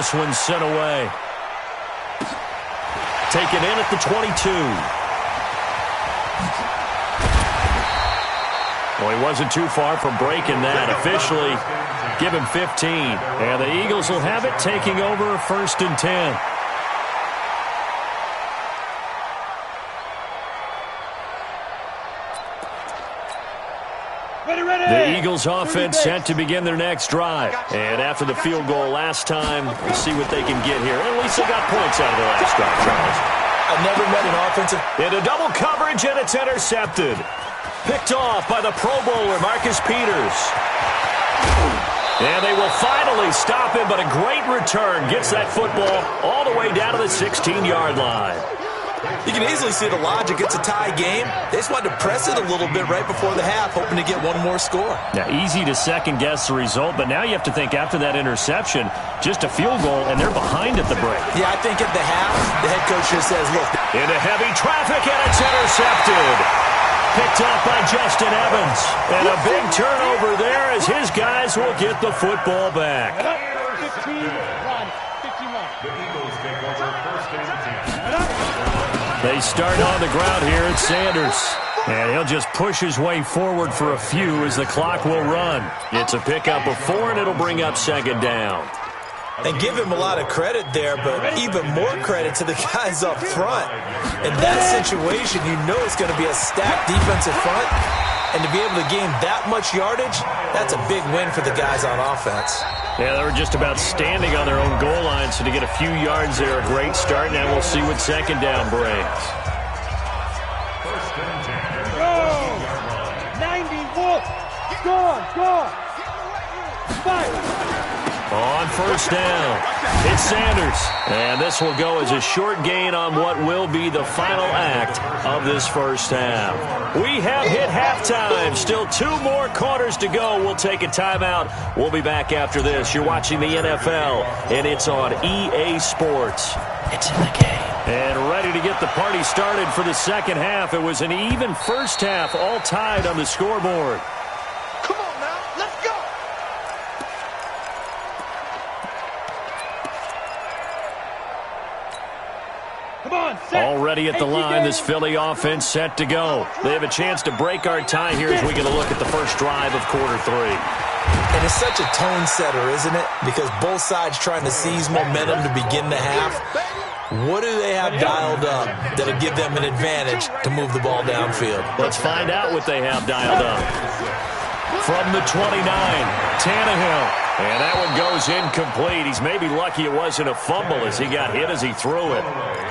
this one sent away. Taken in at the 22. Well, he wasn't too far from breaking that. Officially, give him 15. And the Eagles will have it, taking over 1st and 10. The Eagles offense set to begin their next drive. And after the field goal last time, we'll see what they can get here. At least they got points out of the last drive, Charles. I've never met an offensive... Into double coverage, and it's intercepted. Picked off by the Pro Bowler, Marcus Peters. And they will finally stop him, but a great return. Gets that football all the way down to the 16-yard line. You can easily see the logic. It's a tie game. They just wanted to press it a little bit right before the half, hoping to get one more score. Now, easy to second-guess the result, but now you have to think after that interception, just a field goal, and they're behind at the break. Yeah, I think at the half, the head coach just says, look. Into heavy traffic, and it's intercepted. Picked off by Justin Evans. And a big turnover there as his guys will get the football back. 15-1. They start on the ground here at Sanders. And he'll just push his way forward for a few as the clock will run. It's a pickup of 4, and it'll bring up 2nd down. And give him a lot of credit there, but even more credit to the guys up front. In that situation, you know it's going to be a stacked defensive front. And to be able to gain that much yardage, that's a big win for the guys on offense. Yeah, they were just about standing on their own goal line, so to get a few yards there, a great start. Now we'll see what 2nd down brings. Go! 91! Go! Fight! On 1st down, it's Sanders. And this will go as a short gain on what will be the final act of this 1st half. We have hit halftime. Still 2 more quarters to go. We'll take a timeout. We'll be back after this. You're watching the NFL, and it's on EA Sports. It's in the game. And ready to get the party started for the 2nd half. It was an even 1st half, all tied on the scoreboard. Already at the line, this Philly offense set to go. They have a chance to break our tie here as we get a look at the first drive of quarter 3. And it's such a tone setter, isn't it? Because both sides trying to seize momentum to begin the half. What do they have dialed up that'll give them an advantage to move the ball downfield? Let's find out what they have dialed up. From the 29, Tannehill. And that one goes incomplete. He's maybe lucky it wasn't a fumble as he got hit as he threw it.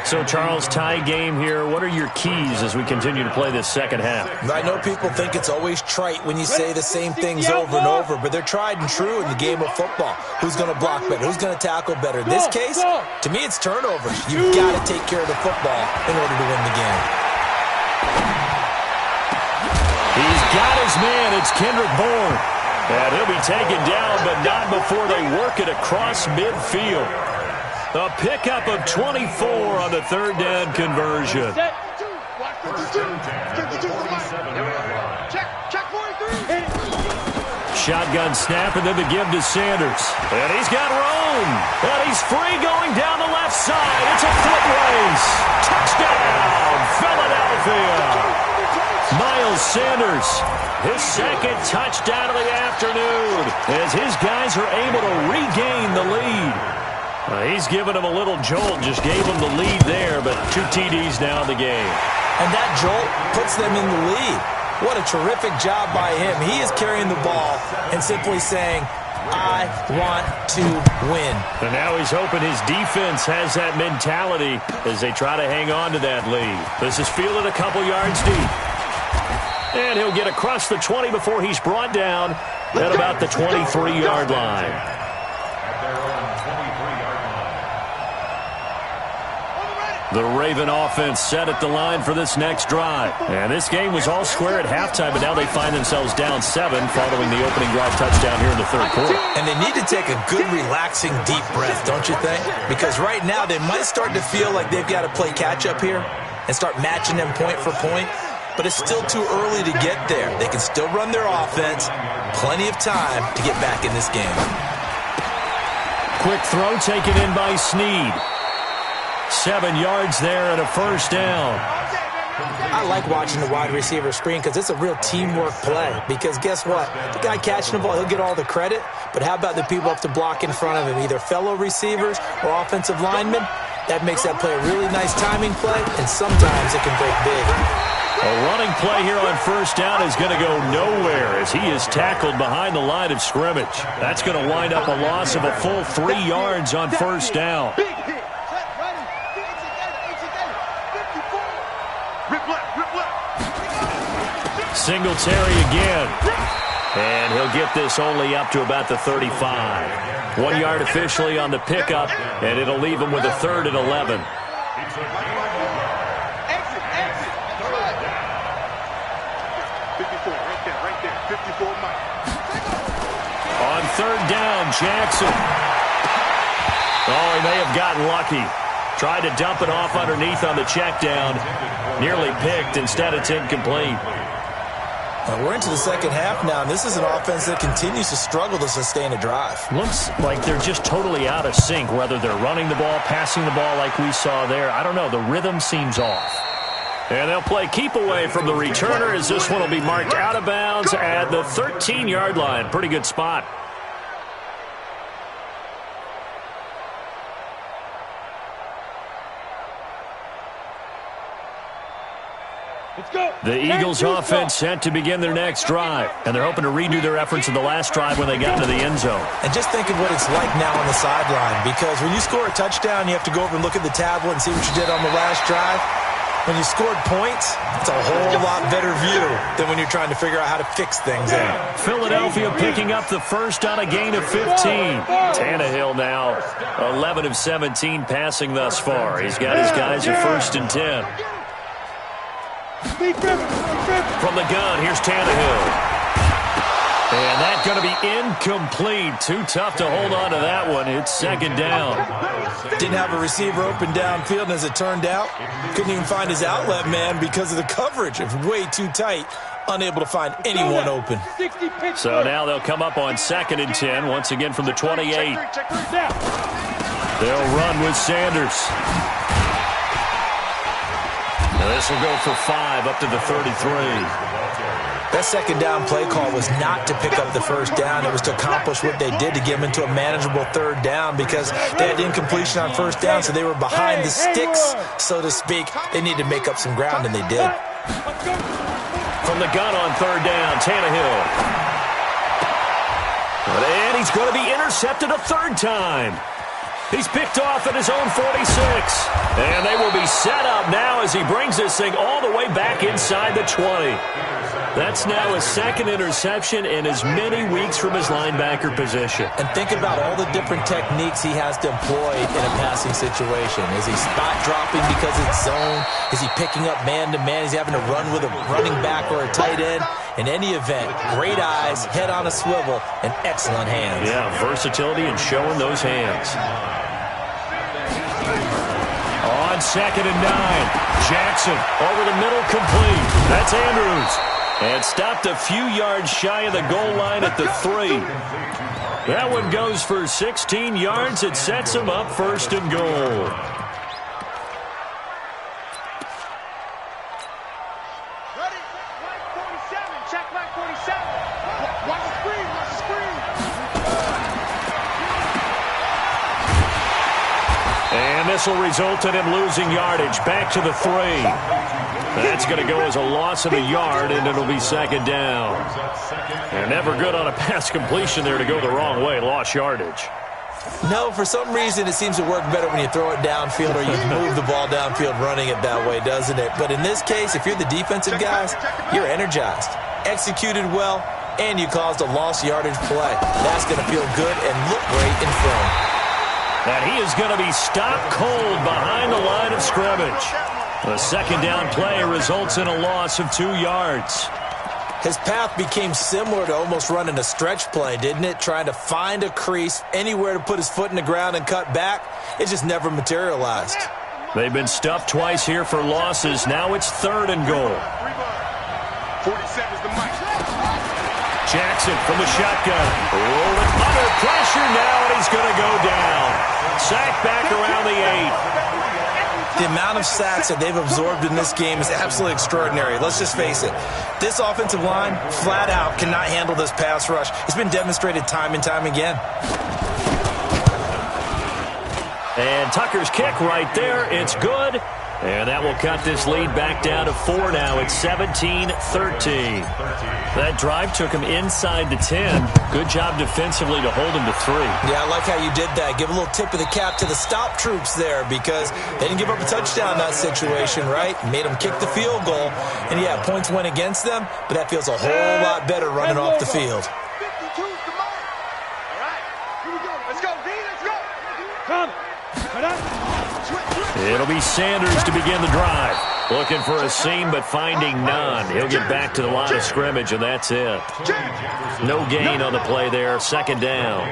So, Charles, tie game here. What are your keys as we continue to play this 2nd half? I know people think it's always trite when you say the same things over and over, but they're tried and true in the game of football. Who's going to block better? Who's going to tackle better? In this case, to me, it's turnovers. You've got to take care of the football in order to win the game. He's got his man. It's Kendrick Bourne. And he'll be taken down, but not before they work it across midfield. A pickup of 24 on the 3rd down conversion. Shotgun snap, and then the give to Sanders. And he's got room. And he's free going down the left side. It's a foot race. Touchdown, Philadelphia. Miles Sanders, his 2nd touchdown of the afternoon, as his guys are able to regain the lead. He's given him a little jolt, just gave him the lead there, but 2 TDs now in the game. And that jolt puts them in the lead. What a terrific job by him. He is carrying the ball and simply saying, I want to win. And now he's hoping his defense has that mentality as they try to hang on to that lead. This is fielded a couple yards deep. And he'll get across the 20 before he's brought down at about the 23-yard line. The Raven offense set at the line for this next drive. And this game was all square at halftime, but now they find themselves down 7 following the opening drive touchdown here in the 3rd quarter. And they need to take a good, relaxing, deep breath, don't you think? Because right now they might start to feel like they've got to play catch-up here and start matching them point for point. But it's still too early to get there. They can still run their offense. Plenty of time to get back in this game. quick throw taken in by Snead. 7 yards there and a first down. I like watching the wide receiver screen because it's a real teamwork play. Because guess what? The guy catching the ball, he'll get all the credit. But how about the people up to block in front of him, either fellow receivers or offensive linemen? That makes that play a really nice timing play, and sometimes it can break big. A running play here on first down is going to go nowhere as he is tackled behind the line of scrimmage. That's going to wind up a loss of a full 3 yards on first down. Singletary again. And he'll get this only up to about the 35. 1 yard officially on the pickup, and it'll leave him with a 3rd and 11. On 3rd down, Jackson. Oh, he may have gotten lucky. Tried to dump it off underneath on the check down. Nearly picked. Instead, it's incomplete. We're into the second half now, and this is an offense that continues to struggle to sustain a drive. Looks like they're just totally out of sync, whether they're running the ball, passing the ball like we saw there. I don't know. The rhythm seems off. And they'll play keep away from the returner as this one will be marked out of bounds at the 13-yard line. Pretty good spot. The Eagles offense set to begin their next drive, and they're hoping to redo their efforts in the last drive when they got into the end zone. And just think of what it's like now on the sideline, because when you score a touchdown, you have to go over and look at the tablet and see what you did on the last drive. When you scored points, it's a whole lot better view than when you're trying to figure out how to fix things in. Philadelphia picking up the first on a gain of 15. Tannehill now 11 of 17 passing thus far. He's got his guys at 1st and 10. From the gun, here's Tannehill. And that's going to be incomplete. Too tough to hold on to that one. It's 2nd down. Didn't have a receiver open downfield, and as it turned out, couldn't even find his outlet man because of the coverage. It was way too tight. Unable to find anyone open. So now they'll come up on 2nd and 10, once again from the 28. They'll run with Sanders. Now this will go for 5 up to the 33. That 2nd down play call was not to pick up the 1st down. It was to accomplish what they did to get them into a manageable 3rd down because they had incompletion on 1st down, so they were behind the sticks, so to speak. They needed to make up some ground, and they did. From the gun on 3rd down, Tannehill. And he's going to be intercepted a 3rd time. He's picked off at his own 46. And they will be set up now as he brings this thing all the way back inside the 20. That's now his 2nd interception in as many weeks from his linebacker position. And think about all the different techniques he has to employ in a passing situation. Is he spot dropping because it's zone? Is he picking up man-to-man? Is he having to run with a running back or a tight end? In any event, great eyes, head on a swivel, and excellent hands. Yeah, versatility and showing those hands. On 2nd and 9, Jackson over the middle, complete. That's Andrews. And stopped a few yards shy of the goal line at the 3. That one goes for 16 yards. It sets him up 1st and goal. Ready? Line 47. Check line 47. Watch the screen. Watch the screen. And this will result in him losing yardage. Back to the 3. That's going to go as a loss of a yard, and it'll be 2nd down. And never good on a pass completion there to go the wrong way. Lost yardage. No, for some reason it seems to work better when you throw it downfield or you move the ball downfield running it that way, doesn't it? But in this case, if you're the defensive guys, you're energized, executed well, and you caused a lost yardage play. That's going to feel good and look great in film. And he is going to be stopped cold behind the line of scrimmage. The 2nd down play results in a loss of 2 yards. His path became similar to almost running a stretch play, didn't it? Trying to find a crease, anywhere to put his foot in the ground and cut back. It just never materialized. They've been stuffed twice here for losses. Now it's 3rd and goal. 47's the mic. Jackson from the shotgun. Rolling under pressure now, and he's going to go down. Sacked back around the 8. The amount of sacks that they've absorbed in this game is absolutely extraordinary. Let's just face it. This offensive line, flat out, cannot handle this pass rush. It's been demonstrated time and time again. And Tucker's kick right there. It's good. And that will cut this lead back down to 4 now. It's 17-13. That drive took him inside the 10. Good job defensively to hold him to 3. Yeah, I like how you did that. Give a little tip of the cap to the stop troops there because they didn't give up a touchdown in that situation, right? Made them kick the field goal. And, yeah, points went against them, but that feels a whole lot better running off the field. 52's the mark. All right, here we go. Let's go, D. Let's go. Come. It'll be Sanders to begin the drive. Looking for a seam, but finding none. He'll get back to the line of scrimmage, and that's it. No gain on the play there. Second down.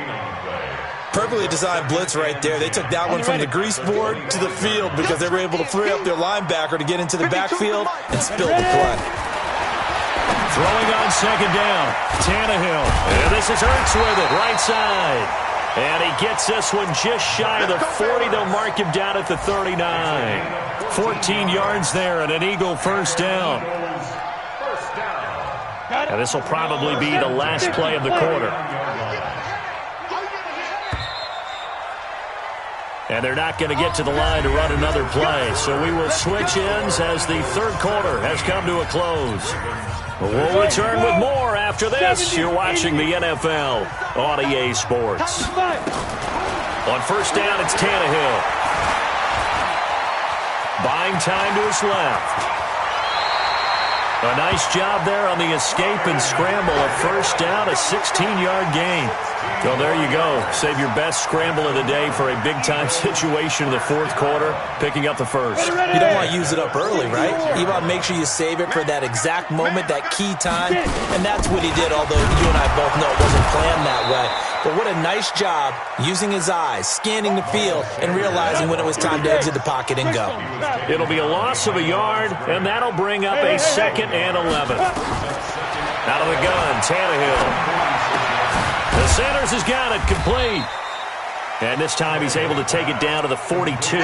Perfectly designed blitz right there. They took that one from the grease board to the field because they were able to free up their linebacker to get into the backfield and spill the play. Throwing on second down. Tannehill. And this is Ertz with it. Right side. And he gets this one just shy of the 40. They'll mark him down at the 39. 14 yards there and an Eagle first down. And this will probably be the last play of the quarter. And they're not going to get to the line to run another play. So we will switch ends as the third quarter has come to a close. We'll return with more after this. You're watching the NFL on EA Sports. On first down, it's Tannehill. Buying time to his left. A nice job there on the escape and scramble. A first down, a 16-yard gain. So there you go. Save your best scramble of the day for a big-time situation in the fourth quarter, picking up the first. You don't want to use it up early, right? You want to make sure you save it for that exact moment, that key time. And that's what he did, although you and I both know it wasn't planned that way. But what a nice job using his eyes, scanning the field, and realizing when it was time to exit the pocket and go. It'll be a loss of a yard, and that'll bring up a 2nd and 11. Out of the gun, Tannehill. The Sanders has got it complete. And this time he's able to take it down to the 42.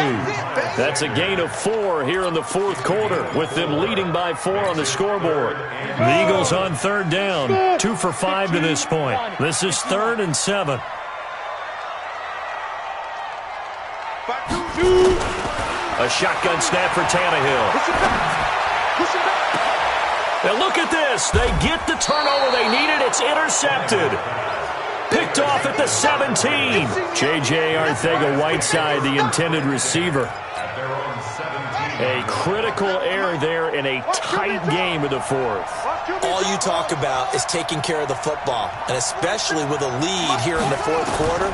That's a gain of 4 here in the fourth quarter, with them leading by 4 on the scoreboard. The Eagles on third down, 2 for 5 to this point. This is 3rd and 7. A shotgun snap for Tannehill. And look at this. They get the turnover they needed. It's intercepted. Picked off at the 17. J.J. Arcega-Whiteside, the intended receiver. A critical error there in a tight game in the fourth. All you talk about is taking care of the football, and especially with a lead here in the fourth quarter,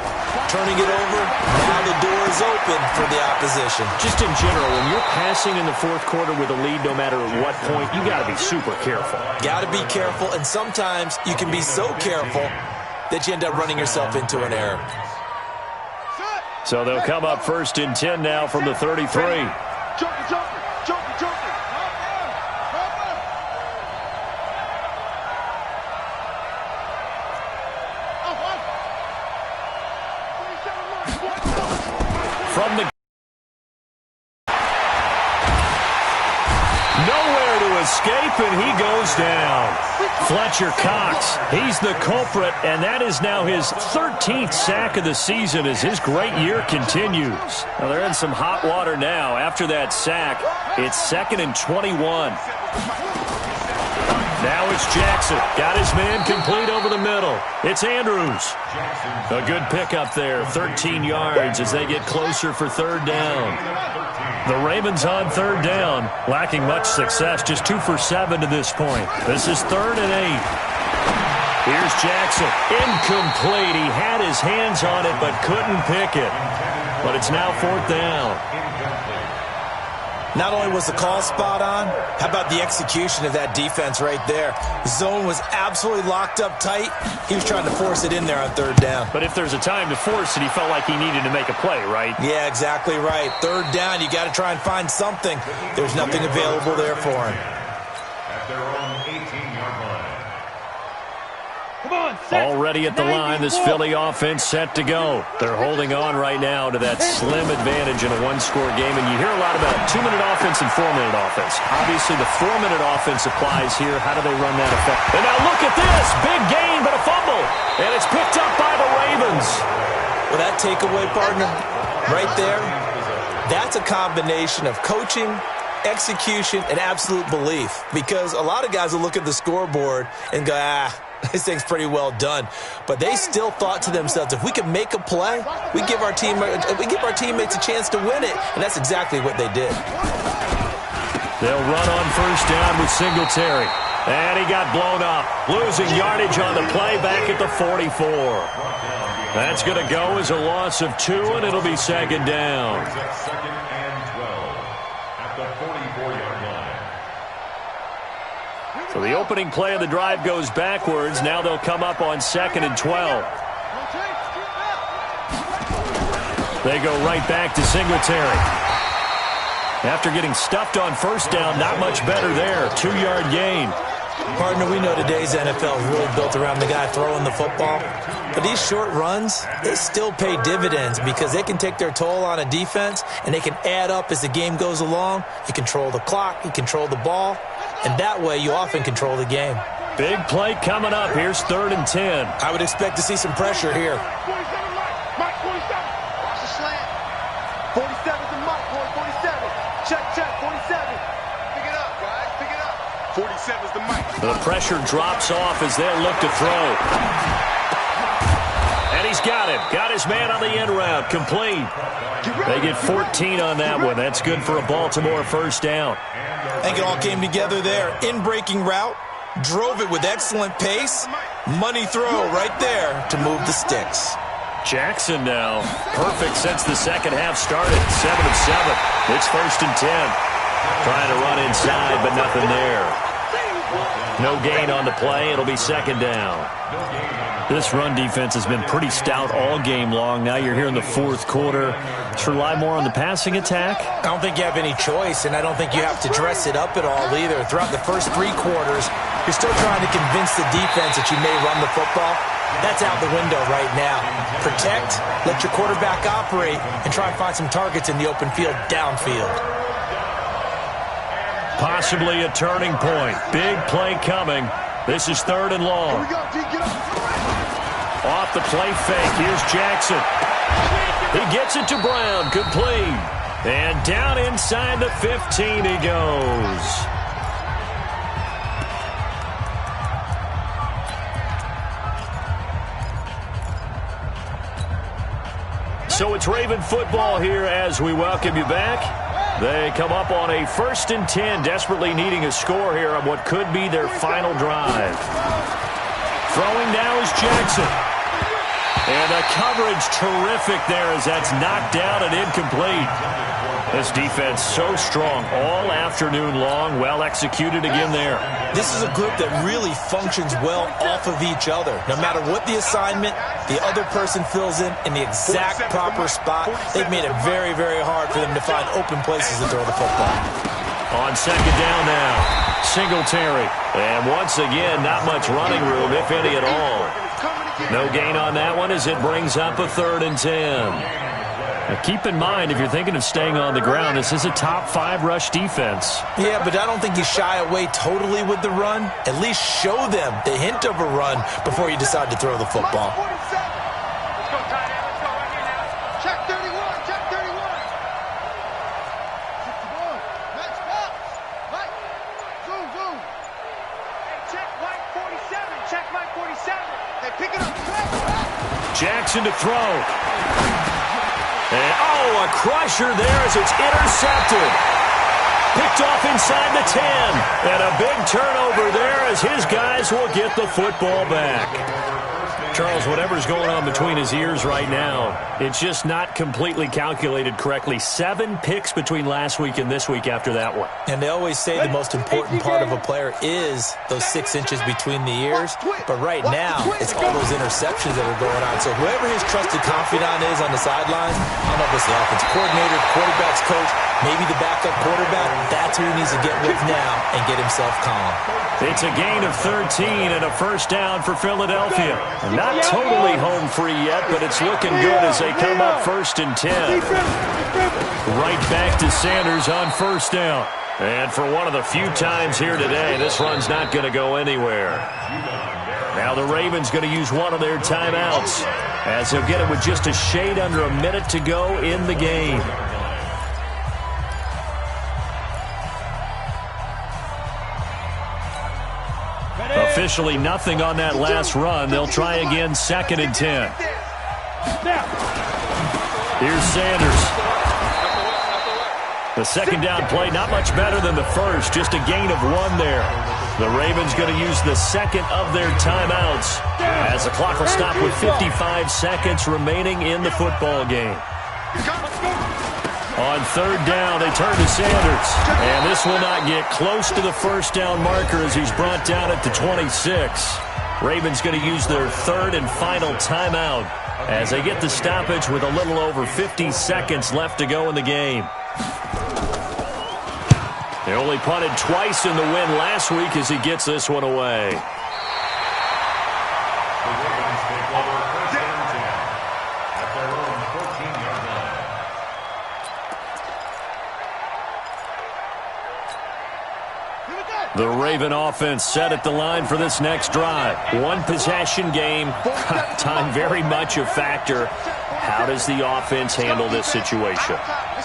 turning it over, now the door is open for the opposition. Just in general, when you're passing in the fourth quarter with a lead, no matter at what point, you got to be super careful. Got to be careful, and sometimes you can be so careful that you end up running yourself into an error. So they'll come up 1st and 10 now from the 33. From the nowhere to escape, and he goes down. Fletcher Cox, he's the culprit, and that is now his 13th sack of the season as his great year continues. Now they're in some hot water now. After that sack, it's 2nd and 21. Now it's Jackson. Got his man complete over the middle. It's Andrews. A good pickup there, 13 yards as they get closer for third down. The Ravens on third down, lacking much success, just 2 for 7 to this point. This is 3rd and 8. Here's Jackson. Incomplete. He had his hands on it but couldn't pick it. But it's now 4th down. Not only was the call spot on, how about the execution of that defense right there? The zone was absolutely locked up tight. He was trying to force it in there on third down. But if there's a time to force it, he felt like he needed to make a play, right? Yeah, exactly right. Third down, you got to try and find something. There's nothing available there for him. At their own 18-yard line. Already at the line, this Philly offense set to go. They're holding on right now to that slim advantage in a one-score game, and you hear a lot about 2-minute offense and 4-minute offense. Obviously, the 4-minute offense applies here. How do they run that effect? And now look at this. Big gain, but a fumble. And it's picked up by the Ravens. Well, that takeaway, partner, right there, that's a combination of coaching, execution, and absolute belief. Because a lot of guys will look at the scoreboard and go, this thing's pretty well done. But they still thought to themselves, if we could make a play, we give our teammates a chance to win it. And that's exactly what they did. They'll run on first down with Singletary. And he got blown up. Losing yardage on the play back at the 44. That's going to go as a loss of 2, and it'll be second down. Second and 12 at the 44-yard line. So the opening play of the drive goes backwards. Now they'll come up on 2nd and 12. They go right back to Singletary. After getting stuffed on first down, not much better there. 2-yard gain. Partner, we know today's NFL is really built around the guy throwing the football. But these short runs, they still pay dividends because they can take their toll on a defense and they can add up as the game goes along. You control the clock, you control the ball, and that way you often control the game. Big play coming up. Here's 3rd and 10. I would expect to see some pressure here. 47, Mike, 47. Watch the slant. 47's the Mike, boy, 47. Check, 47. Pick it up, guys, pick it up. 47's the Mike. The pressure drops off as they'll look to throw. And he's got him. Got his man on the end route. Complete. They get 14 on that one. That's good for a Baltimore first down. I think it all came together there. In-breaking route. Drove it with excellent pace. Money throw right there to move the sticks. Jackson now. Perfect since the second half started. 7 of 7. It's 1st and 10. Trying to run inside, but nothing there. No gain on the play. It'll be second down. This run defense has been pretty stout all game long. Now you're here in the 4th quarter. Let's rely more on the passing attack. I don't think you have any choice, and I don't think you have to dress it up at all either. Throughout the first 3 quarters, you're still trying to convince the defense that you may run the football. That's out the window right now. Protect, let your quarterback operate, and try and find some targets in the open field downfield. Possibly a turning point. Big play coming. This is 3rd and long. Off the play fake. Here's Jackson. He gets it to Brown. Complete. And down inside the 15 he goes. So it's Raven football here as we welcome you back. They come up on a 1st and 10, desperately needing a score here on what could be their final drive. Throwing now is Jackson. And the coverage terrific there as that's knocked down and incomplete. This defense so strong all afternoon long. Well executed again there. This is a group that really functions well off of each other. No matter what the assignment, the other person fills in the exact proper spot. They've made it very, very hard for them to find open places to throw the football. On second down now, Singletary. And once again, not much running room, if any at all. No gain on that one as it brings up a 3rd and 10. Now keep in mind, if you're thinking of staying on the ground, this is a top 5 rush defense. Yeah, but I don't think you shy away totally with the run. At least show them the hint of a run before you decide to throw the football. Let's go, tight end. Let's go right here now. Check 31. Check 31. 61. Next box. Mike. Zoom, zoom. Hey, check Mike 47. Check Mike 47. Hey, pick it up. Jackson to throw. And, a crusher there as it's intercepted. Picked off inside the 10. And a big turnover there as his guys will get the football back. Charles, whatever's going on between his ears right now, it's just not completely calculated correctly. 7 picks between last week and this week after that one. And they always say the most important part of a player is those 6 inches between the ears. But right now, it's all those interceptions that are going on. So whoever his trusted confidant is on the sidelines, I don't know if it's the offensive coordinator, quarterback's coach, maybe the backup quarterback, that's who he needs to get with now and get himself calm. It's a gain of 13 and a first down for Philadelphia. Not totally home free yet, but it's looking good as they come up 1st and 10. Right back to Sanders on first down. And for one of the few times here today, this run's not going to go anywhere. Now the Ravens going to use one of their timeouts as they'll get it with just a shade under a minute to go in the game. Officially nothing on that last run. They'll try again 2nd and 10. Here's Sanders. The second down play, not much better than the first, just a gain of 1 there. The Ravens going to use the second of their timeouts as the clock will stop with 55 seconds remaining in the football game. On 3rd down, they turn to Sanders, and this will not get close to the first down marker as he's brought down at the 26. Ravens going to use their 3rd and final timeout as they get the stoppage with a little over 50 seconds left to go in the game. They only punted twice in the win last week as he gets this one away. The Ravens take over 1st and 10 at their own 14-yard line. The Raven offense set at the line for this next drive. One possession game. Time very much a factor. How does the offense handle this situation?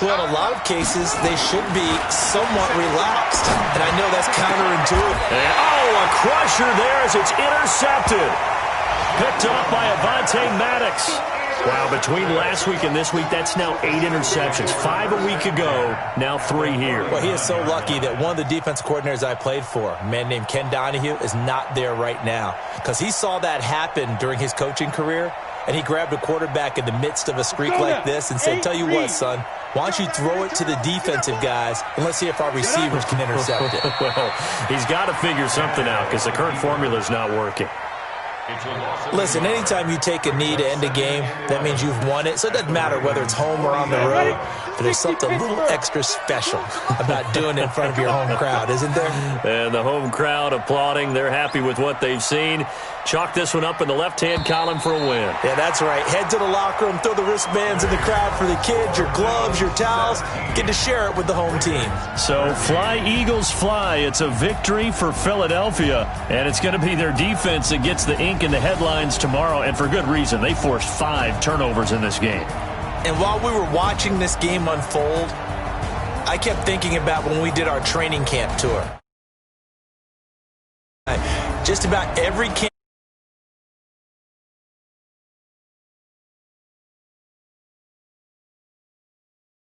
Well, in a lot of cases, they should be somewhat relaxed. And I know that's counterintuitive. And, a crusher there as it's intercepted. Picked up by Avonte Maddox. Wow, between last week and this week, that's now 8 interceptions. 5 a week ago, now 3 here. Well, he is so lucky that one of the defense coordinators I played for, a man named Ken Donahue, is not there right now. Because he saw that happen during his coaching career, and he grabbed a quarterback in the midst of a streak like this and said, tell you what, son, why don't you throw it to the defensive guys, and let's see if our receivers can intercept it. Well, he's got to figure something out because the current formula is not working. Listen, anytime you take a knee to end a game, that means you've won it. So it doesn't matter whether it's home or on the road, but there's something a little extra special about doing it in front of your home crowd, isn't there? And the home crowd applauding. They're happy with what they've seen. Chalk this one up in the left-hand column for a win. Yeah, that's right. Head to the locker room, throw the wristbands in the crowd for the kids, your gloves, your towels. Get to share it with the home team. So fly, Eagles, fly. It's a victory for Philadelphia, and it's going to be their defense that gets the ink in the headlines tomorrow, and for good reason. They forced 5 turnovers in this game. And while we were watching this game unfold, I kept thinking about when we did our training camp tour. Just about every camp